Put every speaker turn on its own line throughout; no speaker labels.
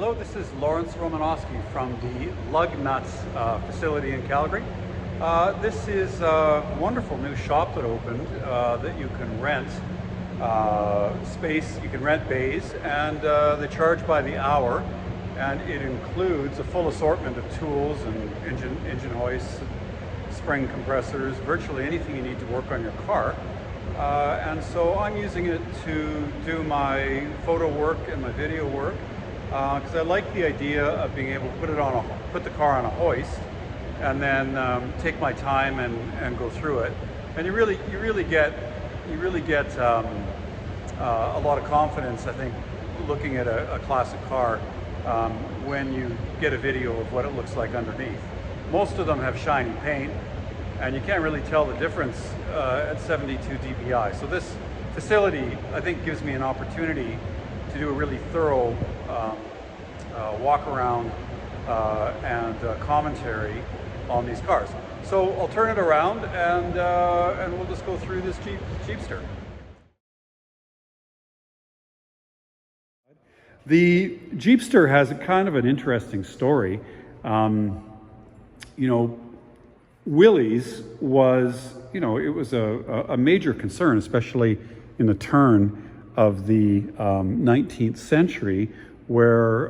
Hello, this is Romanosky from the Lug Nuts facility in Calgary. This is a wonderful new shop that opened that you can rent space, you can rent bays, and they charge by the hour, and it includes a full assortment of tools and engine hoists, spring compressors, virtually anything you need to work on your car. And so I'm using it to do my photo work and my video work because I like the idea of being able to put the car on a hoist and then take my time and go through it. And you really get a lot of confidence, I think, looking at a classic car when you get a video of what it looks like underneath. Most of them have shiny paint, and you can't really tell the difference at 72 dpi. So this facility, I think, gives me an opportunity to do a really thorough walk around and commentary on these cars. So I'll turn it around and we'll just go through this Jeepster. The Jeepster has a kind of an interesting story. You know, WILLYS was, it was a major concern, especially in the turn of the 19th century, where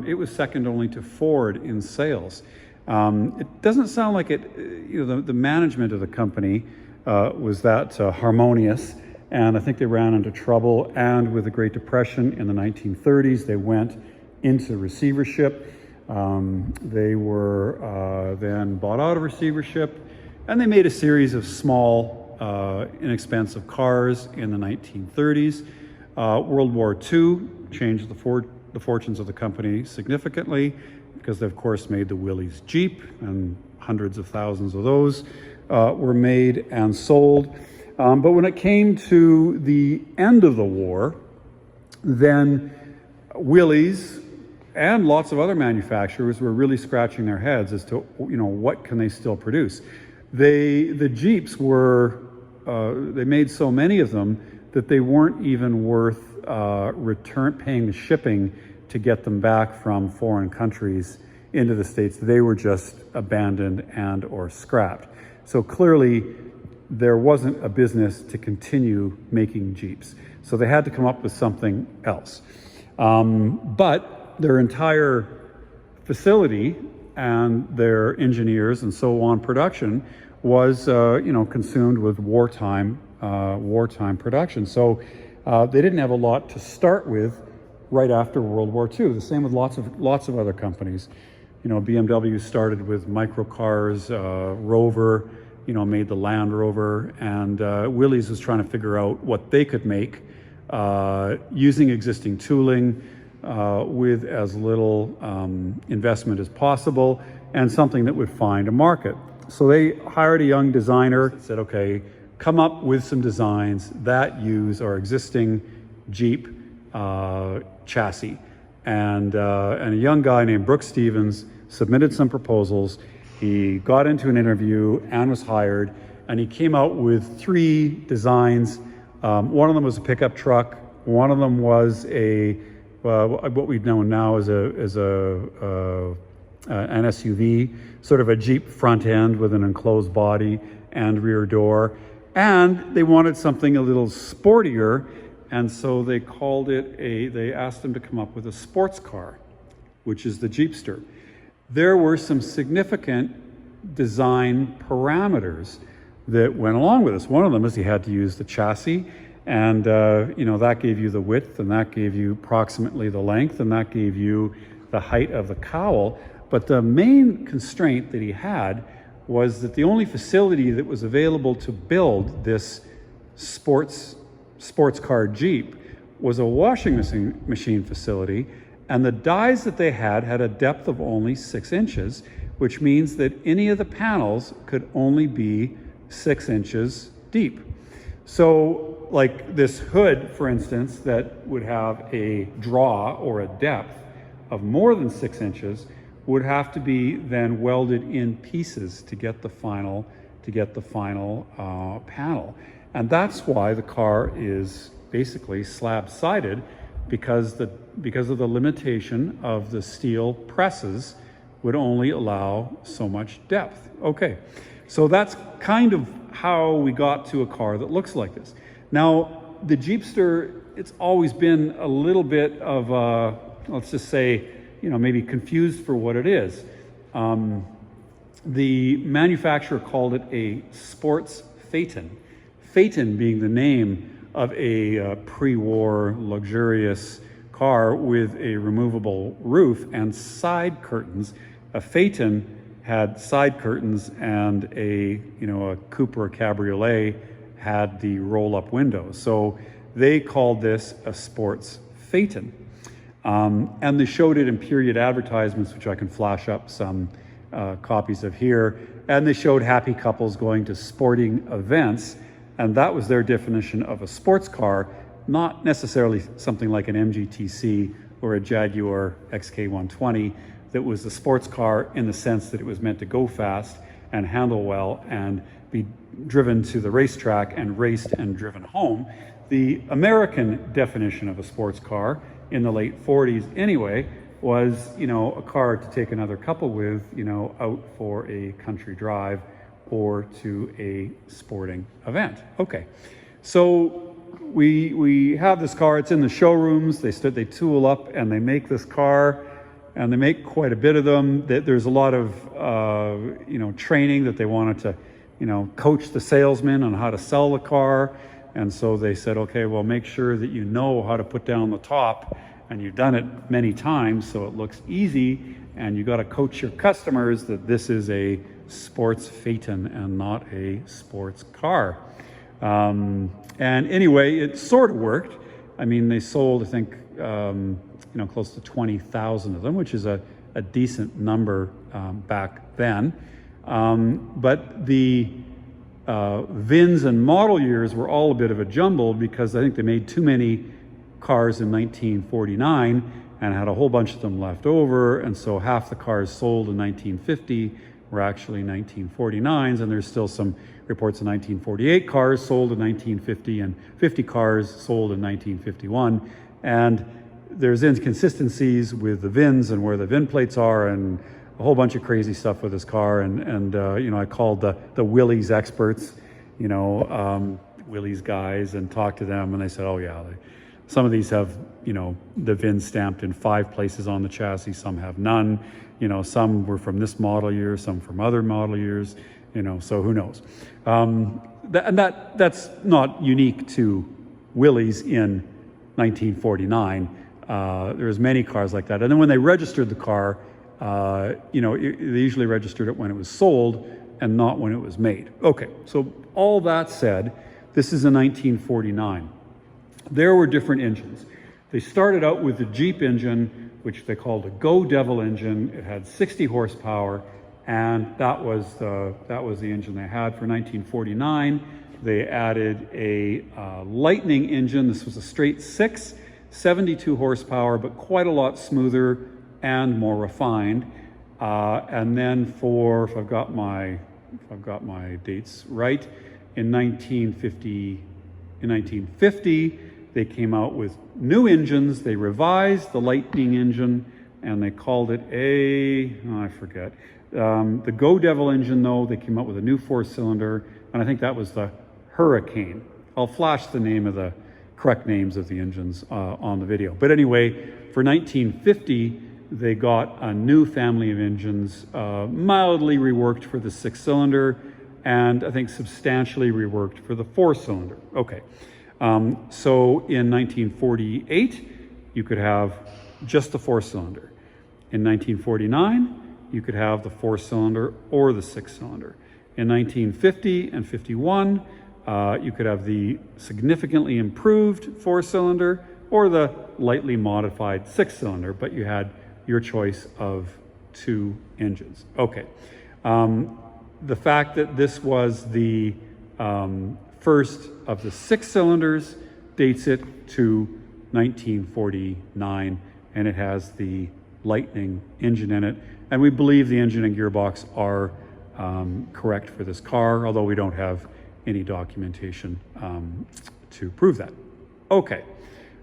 it was second only to Ford in sales. It doesn't sound like it, the management of the company was that harmonious, and I think they ran into trouble, and with the Great Depression in the 1930s, they went into receivership. They were then bought out of receivership, and they made a series of small, inexpensive cars in the 1930s. World War II changed the fortunes of the company significantly because they, of course, made the WILLYS Jeep, and hundreds of thousands of those were made and sold. But when it came to the end of the war, then WILLYS and lots of other manufacturers were really scratching their heads as to, what can they still produce. The Jeeps were, they made so many of them that they weren't even worth paying the shipping to get them back from foreign countries into the States. They were just abandoned and or scrapped. So clearly there wasn't a business to continue making Jeeps. So they had to come up with something else. But their entire facility and their engineers and so on production was consumed with wartime production. So they didn't have a lot to start with right after World War II. The same with lots of other companies. BMW started with microcars, Rover, made the Land Rover, and WILLYS was trying to figure out what they could make using existing tooling with as little investment as possible, and something that would find a market. So they hired a young designer that said, okay, come up with some designs that use our existing Jeep chassis. And a young guy named Brooks Stevens submitted some proposals. He got into an interview and was hired, and he came out with 3 designs. One of them was a pickup truck. One of them was what we know now as an SUV, sort of a Jeep front end with an enclosed body and rear door. And they wanted something a little sportier, and so they called it they asked them to come up with a sports car, which is the Jeepster. There were some significant design parameters that went along with this. One of them is you had to use the chassis, and that gave you the width, and that gave you approximately the length, and that gave you the height of the cowl. But the main constraint that he had was that the only facility that was available to build this sports car Jeep was a washing machine facility, and the dies that they had a depth of only 6 inches, which means that any of the panels could only be 6 inches deep. So like this hood, for instance, that would have a draw or a depth of more than 6 inches would have to be then welded in pieces to get the final panel. And that's why the car is basically slab-sided, because of the limitation of the steel presses would only allow so much depth. Okay, so that's kind of how we got to a car that looks like this. Now, the Jeepster, it's always been a little bit of a, let's just say, maybe confused for what it is. The manufacturer called it a sports phaeton. Phaeton being the name of a pre-war luxurious car with a removable roof and side curtains. A phaeton had side curtains, and a coupe or a cabriolet had the roll-up windows. So they called this a sports phaeton. And they showed it in period advertisements, which I can flash up some copies of here. And they showed happy couples going to sporting events, and that was their definition of a sports car, not necessarily something like an MGTC or a Jaguar XK120 that was a sports car in the sense that it was meant to go fast and handle well and be driven to the racetrack and raced and driven home. The American definition of a sports car in the late 40s anyway was, a car to take another couple with, out for a country drive or to a sporting event. Okay, so we have this car. It's in the showrooms. They tool up and they make this car, and they make quite a bit of them. There's a lot of training that they wanted to coach the salesman on how to sell the car. And so they said, okay, well, make sure that you know how to put down the top, and you've done it many times so it looks easy, and you got to coach your customers that this is a sports phaeton and not a sports car. And anyway, it sort of worked. I mean, they sold, I think, close to 20,000 of them, which is a decent number back then. But the VINs and model years were all a bit of a jumble, because I think they made too many cars in 1949 and had a whole bunch of them left over, and so half the cars sold in 1950 were actually 1949s, and there's still some reports of 1948 cars sold in 1950 and 50 cars sold in 1951, and there's inconsistencies with the VINs and where the VIN plates are, and a whole bunch of crazy stuff with this car. And I called the WILLYS experts, WILLYS guys, and talked to them, and they said, oh yeah, some of these have, the VIN stamped in 5 places on the chassis, some have none, some were from this model year, some from other model years, so who knows. That's not unique to WILLYS in 1949. There's many cars like that. And then when they registered the car, they usually registered it when it was sold and not when it was made. Okay, so all that said, this is a 1949. There were different engines. They started out with the Jeep engine, which they called a Go Devil engine. It had 60 horsepower, and that was the engine they had for 1949. They added a Lightning engine. This was a straight 6, 72 horsepower, but quite a lot smoother and more refined. And then if I've got my dates right, in 1950, they came out with new engines. They revised the Lightning engine, and they called it I forget. The Go Devil engine, though, they came out with a new 4-cylinder, and I think that was the Hurricane. I'll flash the name of the correct names of the engines on the video. But anyway, for 1950, they got a new family of engines, mildly reworked for the 6-cylinder, and I think substantially reworked for the 4-cylinder. Okay, so in 1948, you could have just the 4-cylinder. In 1949, you could have the 4-cylinder or the 6-cylinder. In 1950 and 51, you could have the significantly improved 4-cylinder or the lightly modified 6-cylinder, but you had your choice of 2 engines. Okay. The fact that this was the first of the 6 cylinders dates it to 1949, and it has the Lightning engine in it. And we believe the engine and gearbox are correct for this car, although we don't have any documentation to prove that. Okay,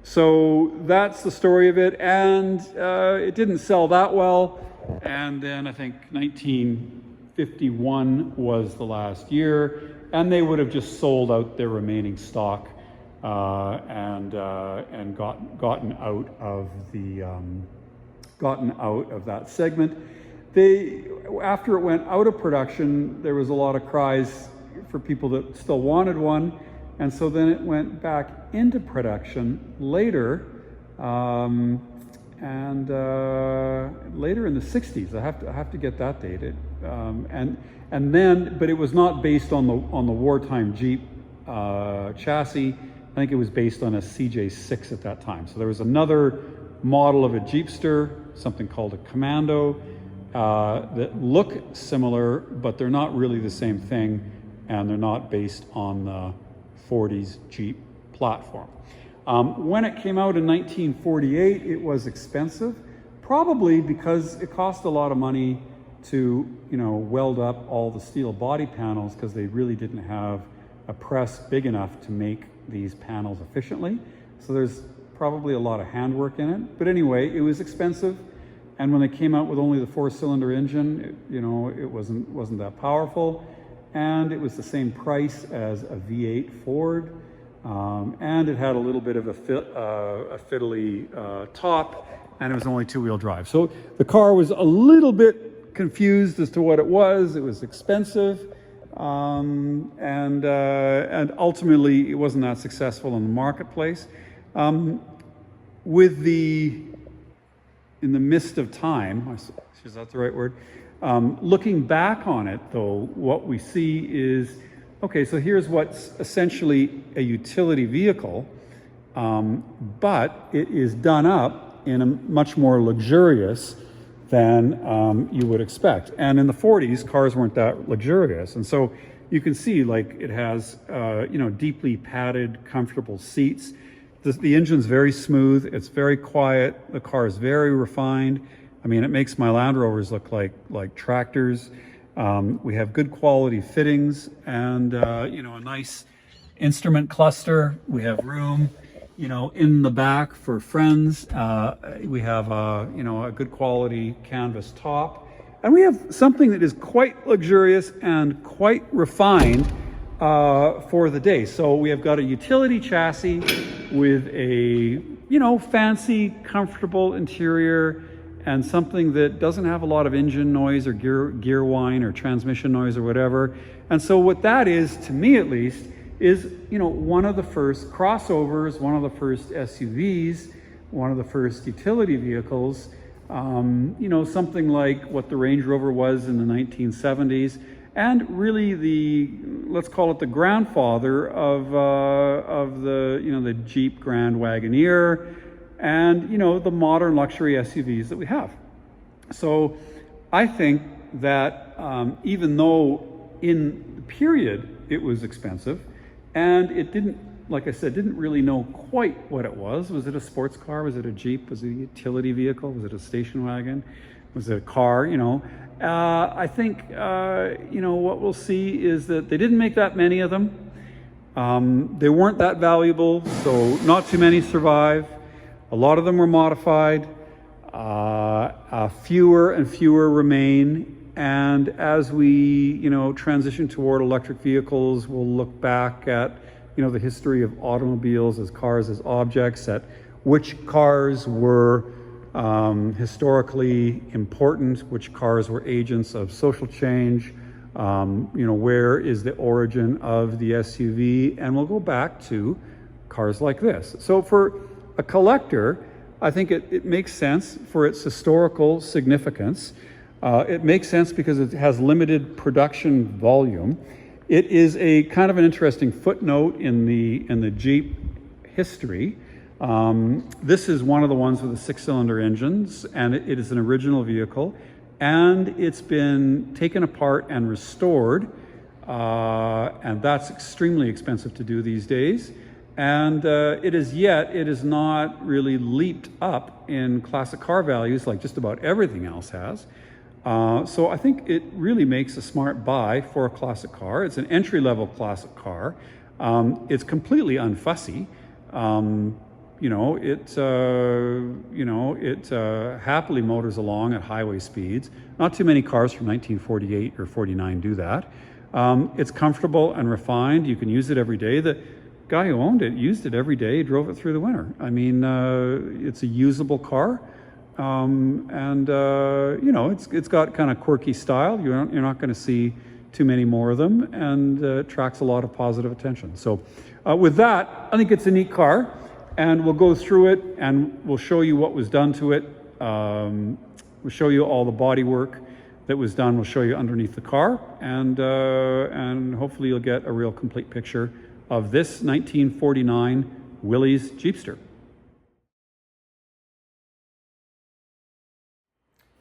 So that's the story of it, and it didn't sell that well. And then I think 1951 was the last year, and they would have just sold out their remaining stock and gotten out of that segment. After it went out of production, there was a lot of cries for people that still wanted one, and so then it went back into production later, later in the 60s. I have to get that dated, and then, but it was not based on the wartime Jeep chassis. I think it was based on a CJ6 at that time. So there was another model of a Jeepster, something called a Commando, that look similar, but they're not really the same thing, and they're not based on the 40s Jeep platform. When it came out in 1948, it was expensive, probably because it cost a lot of money to, weld up all the steel body panels, because they really didn't have a press big enough to make these panels efficiently. So there's probably a lot of handwork in it. But anyway, it was expensive. And when they came out with only the 4-cylinder engine, it wasn't that powerful. And it was the same price as a V8 Ford. And it had a little bit of a fiddly top, and it was only 2-wheel drive. So the car was a little bit confused as to what it was. It was expensive, and ultimately it wasn't that successful in the marketplace. In the midst of time, is that the right word? Looking back on it, though, what we see is, okay, so here's what's essentially a utility vehicle, but it is done up in a much more luxurious than you would expect. And in the 40s, cars weren't that luxurious. And so you can see, like, it has, deeply padded, comfortable seats. The engine's very smooth. It's very quiet. The car is very refined. I mean, it makes my Land Rovers look like tractors. We have good quality fittings, and a nice instrument cluster. We have room, in the back for friends. We have a good quality canvas top, and we have something that is quite luxurious and quite refined for the day. So we have got a utility chassis with a fancy, comfortable interior, and something that doesn't have a lot of engine noise or gear whine or transmission noise or whatever. And so what that is, to me at least, is one of the first crossovers, one of the first SUVs, one of the first utility vehicles, something like what the Range Rover was in the 1970s, and really let's call it the grandfather of the Jeep Grand Wagoneer, and the modern luxury SUVs that we have. So I think that even though in the period it was expensive, and it didn't, like I said, didn't really know quite what it was. Was it a sports car? Was it a Jeep? Was it a utility vehicle? Was it a station wagon? Was it a car? I think what we'll see is that they didn't make that many of them. They weren't that valuable, so not too many survive. A lot of them were modified. Fewer and fewer remain. And as we, transition toward electric vehicles, we'll look back at, the history of automobiles as cars as objects, at which cars were historically important, which cars were agents of social change, where is the origin of the SUV, and we'll go back to cars like this. So for a collector, I think it makes sense for its historical significance. It makes sense because it has limited production volume. It is a kind of an interesting footnote in the Jeep history. This is one of the ones with the 6-cylinder engines, and it is an original vehicle, and it's been taken apart and restored, and that's extremely expensive to do these days. And it is not really leaped up in classic car values like just about everything else has. So I think it really makes a smart buy for a classic car. It's an entry-level classic car. It's completely unfussy. it happily motors along at highway speeds. Not too many cars from 1948 or 49 do that. It's comfortable and refined. You can use it every day. The guy who owned it used it every day, drove it through the winter. I mean, it's a usable car. It's got kind of quirky style. You're not going to see too many more of them, and attracts a lot of positive attention. So with that, I think it's a neat car, and we'll go through it and we'll show you what was done to it. We'll show you all the body work that was done. We'll show you underneath the car, and hopefully you'll get a real complete picture of this 1949 WILLYS Jeepster.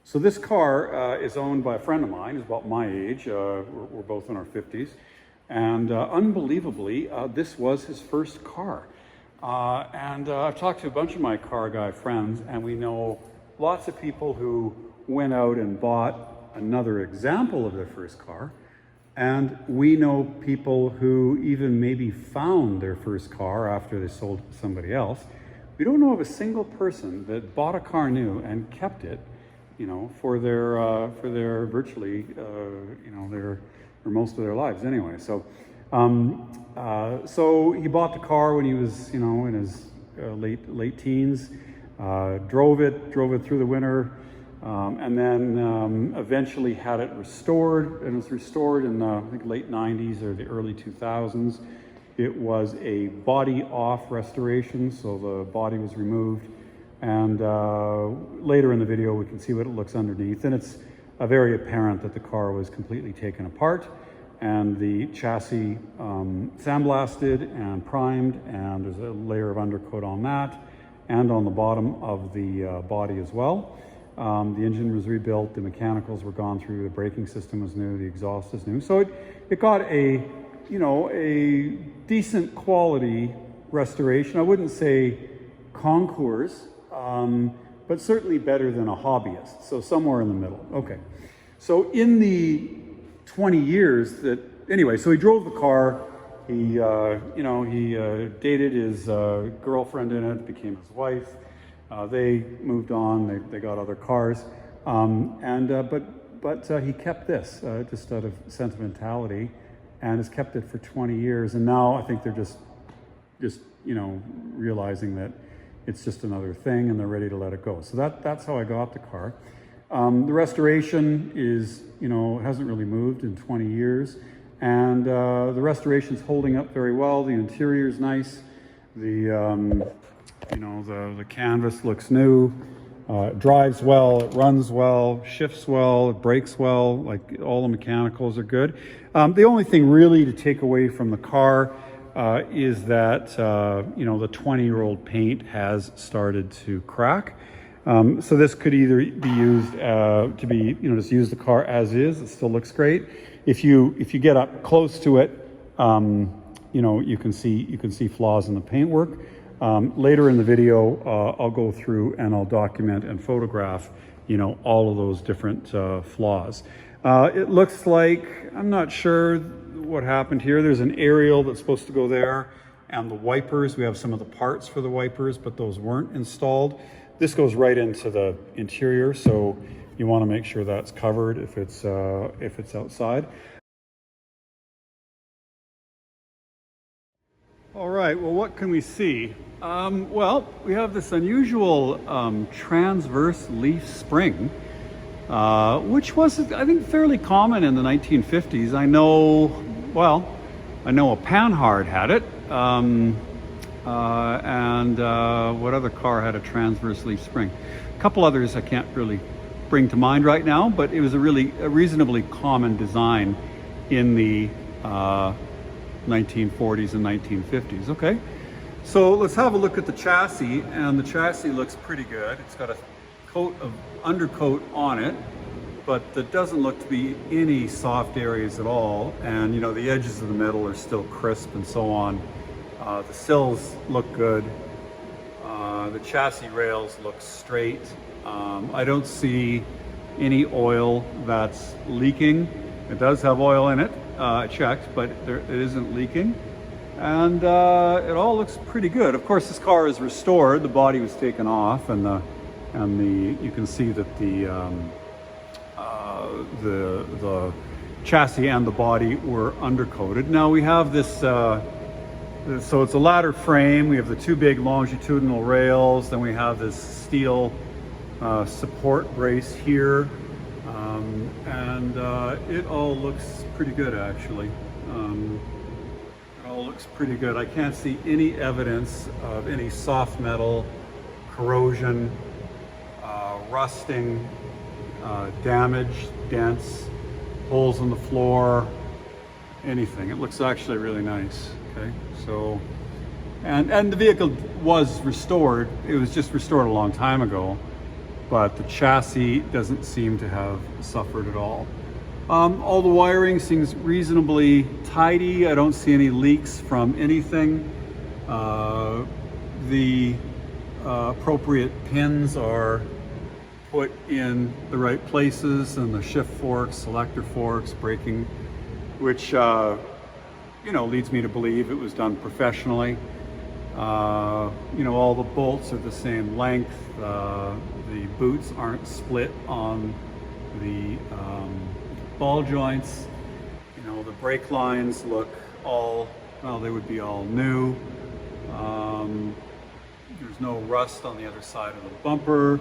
So this car is owned by a friend of mine who's about my age. We're both in our 50s. And unbelievably, this was his first car. I've talked to a bunch of my car guy friends, and we know lots of people who went out and bought another example of their first car. And we know people who even maybe found their first car after they sold it to somebody else. We don't know of a single person that bought a car new and kept it, for their virtually, for most of their lives anyway. So, so he bought the car when he was, in his late teens, drove it through the winter, and then eventually had it restored, and it was restored in I think late 90s or the early 2000s. It was a body off restoration, so the body was removed. And later in the video, we can see what it looks underneath. And it's very apparent that the car was completely taken apart, and the chassis sandblasted and primed, and there's a layer of undercoat on that and on the bottom of the body as well. The engine was rebuilt, the mechanicals were gone through, the braking system was new, the exhaust is new. So it got a decent quality restoration. I wouldn't say concours, but certainly better than a hobbyist. So somewhere in the middle. Okay. So in the 20 years so he drove the car. He dated his girlfriend in it, became his wife. They moved on. They got other cars, but he kept this just out of sentimentality, and has kept it for 20 years. And now I think they're just realizing that it's just another thing, and they're ready to let it go. So that's how I got the car. The restoration is hasn't really moved in 20 years, and the restoration's holding up very well. The interior is nice. The canvas looks new. It drives well, it runs well, shifts well, it brakes well, like all the mechanicals are good. The only thing really to take away from the car is that, the 20-year-old paint has started to crack. So this could either be used to be, just use the car as is. It still looks great. If you get up close to it, you can see flaws in the paintwork. Later in the video, I'll go through and I'll document and photograph, all of those different flaws. It looks like, I'm not sure what happened here. There's an aerial that's supposed to go there, and the wipers. We have some of the parts for the wipers, but those weren't installed. This goes right into the interior, so you want to make sure that's covered if it's outside. All right, well, what can we see? Well, we have this unusual transverse leaf spring, which was, I think, fairly common in the 1950s. I know a Panhard had it, what other car had a transverse leaf spring? A couple others I can't really bring to mind right now, but it was a reasonably common design in the 1940s and 1950s. Okay, so let's have a look at the chassis, and the chassis looks pretty good. It's got a coat of undercoat on it, but there doesn't look to be any soft areas at all, and the edges of the metal are still crisp and so on. The sills look good. The chassis rails look straight. I don't see any oil that's leaking. It does have oil in it. I checked, but it isn't leaking. And it all looks pretty good. Of course, this car is restored. The body was taken off, and you can see that the chassis and the body were undercoated. Now we have this. So it's a ladder frame. We have the two big longitudinal rails. Then we have this steel support brace here, and it all looks pretty good, actually. Looks pretty good. I can't see any evidence of any soft metal corrosion, rusting, damage, dents, holes in the floor, anything. It looks actually really nice. Okay, so and the vehicle was restored. It was just restored a long time ago, but the chassis doesn't seem to have suffered at all. All the wiring seems reasonably tidy. I don't see any leaks from anything. The appropriate pins are put in the right places, and the shift forks, selector forks, braking, which leads me to believe it was done professionally. All the bolts are the same length. The boots aren't split on the ball joints. The brake lines look they would be all new. There's no rust on the other side of the bumper.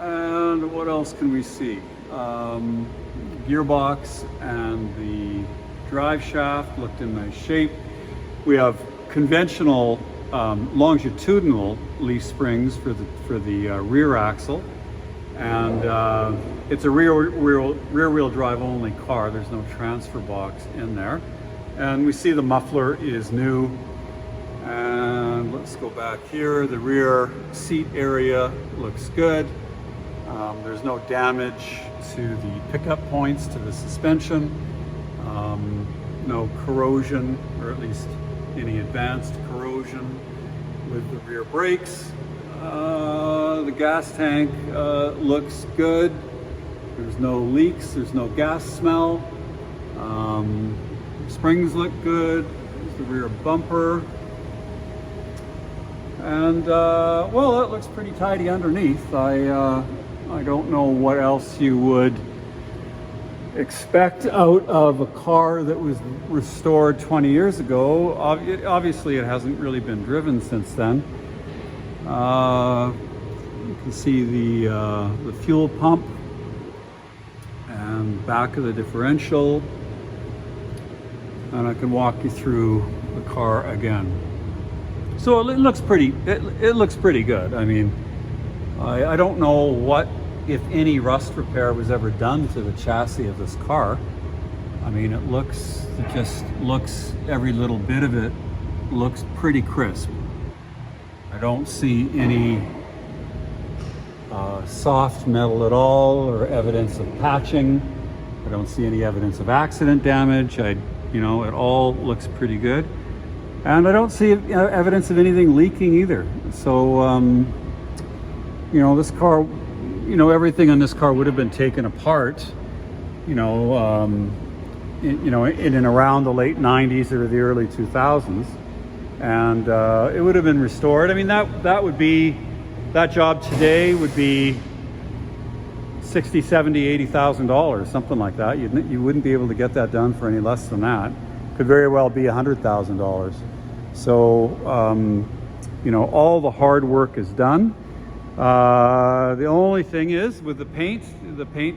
And what else can we see? Gearbox and the drive shaft looked in nice shape. We have conventional longitudinal leaf springs for the rear axle. And it's a rear-wheel drive only car. There's no transfer box in there. And we see the muffler is new. And let's go back here. The rear seat area looks good. There's no damage to the pickup points, to the suspension. No corrosion, or at least any advanced corrosion with the rear brakes. The gas tank looks good. There's no leaks, there's no gas smell. Springs look good. There's the rear bumper. And well, it looks pretty tidy underneath. I don't know what else you would expect out of a car that was restored 20 years ago. Obviously, it hasn't really been driven since then. You can see the fuel pump and back of the differential, and I can walk you through the car again. So it looks pretty. It looks pretty good. I mean, I don't know what, if any, rust repair was ever done to the chassis of this car. I mean, it just looks, every little bit of it looks pretty crisp. I don't see any soft metal at all, or evidence of patching. I don't see any evidence of accident damage. It all looks pretty good. And I don't see evidence of anything leaking either. So, this car, everything on this car would have been taken apart, in and around the late 90s or the early 2000s. And it would have been restored. I mean, that job today would be $60,000, $70,000, $80,000, something like that. You wouldn't be able to get that done for any less than that. Could very well be $100,000. So, all the hard work is done. The only thing is, with the paint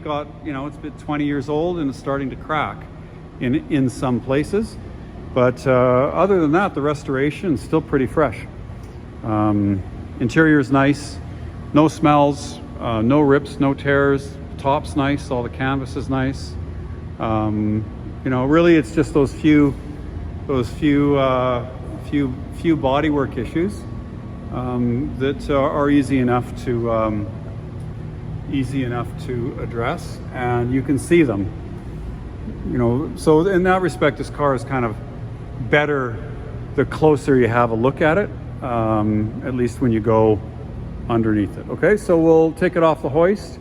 got, it's been 20 years old and it's starting to crack in some places. But other than that, the restoration is still pretty fresh. Interior is nice, no smells, no rips, no tears. Top's nice, all the canvas is nice. Really, it's just those few bodywork issues that are easy enough to address, and you can see them. So in that respect, this car is kind of better the closer you have a look at it, at least when you go underneath it. Okay, so we'll take it off the hoist.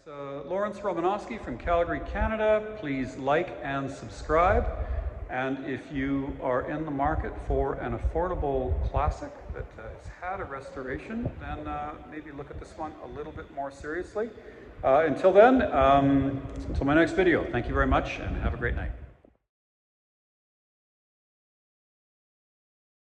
Lawrence Romanosky from Calgary, Canada. Please like and subscribe. And if you are in the market for an affordable classic that has had a restoration, then maybe look at this one a little bit more seriously. Until then, until my next video, thank you very much and have a great night.